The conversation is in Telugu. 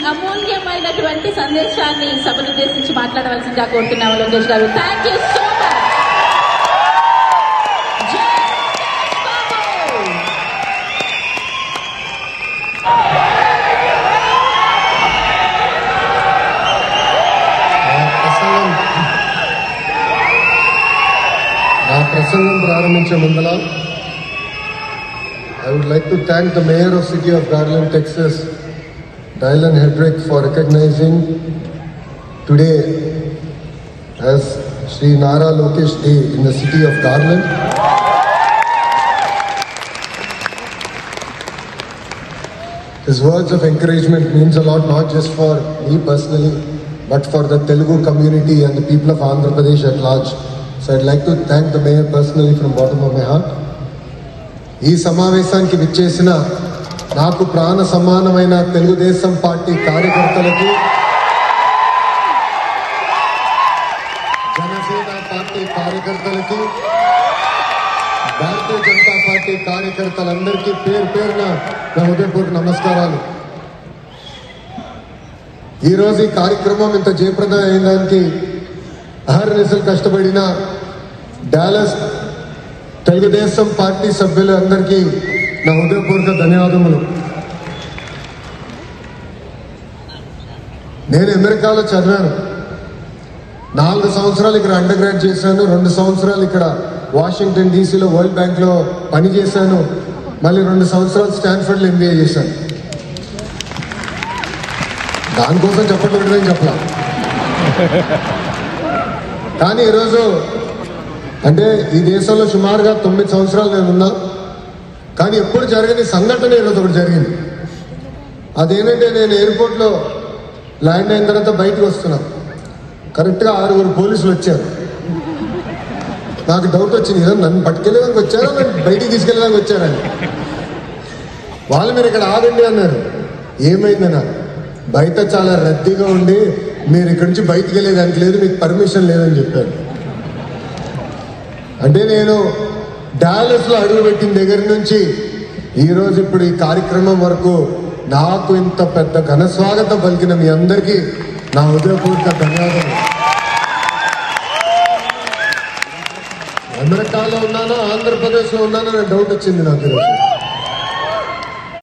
అమూల్యమైనటువంటి సందేశాన్ని సభను ఉద్దేశించి మాట్లాడవలసిందిగా కోరుతున్నాము లోకేష్ గారు. Thank you so much. నా ప్రసంగం ప్రారంభించే ముందల I would like to thank the Mayor of City of Garland, Texas, Dylan Hedrick, for recognizing today as Sri Nara Lokesh Day in the city of Garland. His words of encouragement means a lot, not just for me personally, but for the Telugu community and the people of Andhra Pradesh at large. So I'd like to thank the Mayor personally from the bottom of my heart. ఈ సమావేశానికి విచ్చేసిన నాకు ప్రాణ సమానమైన తెలుగుదేశం పార్టీ కార్యకర్తలకి, జనసేన పార్టీ కార్యకర్తలకి, భారతీయ జనతా పార్టీ కార్యకర్తలందరికీ పేరు పేరున నా హృదయపూర్వక నమస్కారాలు. ఈరోజు ఈ కార్యక్రమం ఇంత జయప్రదం అయిన దానికి అహర్నిశలు కష్టపడిన డాలస్ తెలుగుదేశం పార్టీ సభ్యులందరికీ నా హృదయపూర్వక ధన్యవాదములు. నేను అమెరికాలో చదివాను. 4 సంవత్సరాలు ఇక్కడ అండర్ గ్రాడ్ చేశాను. 2 సంవత్సరాలు ఇక్కడ వాషింగ్టన్ డీసీలో వరల్డ్ బ్యాంక్లో పనిచేశాను. మళ్ళీ 2 సంవత్సరాలు స్టాన్ఫర్డ్లో MBA చేశాను. దానికోసం చెప్పట్లేదని చెప్పలా. కానీ ఈరోజు అంటే ఈ దేశంలో సుమారుగా 9 సంవత్సరాలు నేను ఉన్నా, కానీ ఎప్పుడు జరగని సంఘటన ఈరోజు ఒకటి జరిగింది. అదేంటంటే నేను ఎయిర్పోర్ట్లో ల్యాండ్ అయిన తర్వాత బయటకు వస్తున్నా. కరెక్ట్గా 6 పోలీసులు వచ్చారు. నాకు డౌట్ వచ్చింది, నన్ను పట్టుకెళ్ళడానికి వచ్చారా, నన్ను బయటికి తీసుకెళ్ళడానికి వచ్చారని. వాళ్ళు మీరు ఇక్కడ ఆగండి అన్నారు. ఏమైందన్నా, బయట చాలా రద్దీగా ఉండి మీరు ఇక్కడి నుంచి బయటికి వెళ్ళేదానికి లేదు, మీకు పర్మిషన్ లేదని చెప్పారు. అంటే నేను డాలస్లో అడుగుపెట్టిన దగ్గర నుంచి ఈరోజు ఇప్పుడు ఈ కార్యక్రమం వరకు నాకు ఇంత పెద్ద ఘన స్వాగతం పలికిన మీ అందరికీ నా హృదయపూర్వక ధన్యవాదాలు. అమెరికాలో ఉన్నానో ఆంధ్రప్రదేశ్లో ఉన్నానో నాకు డౌట్ వచ్చింది నాకు ఈరోజు.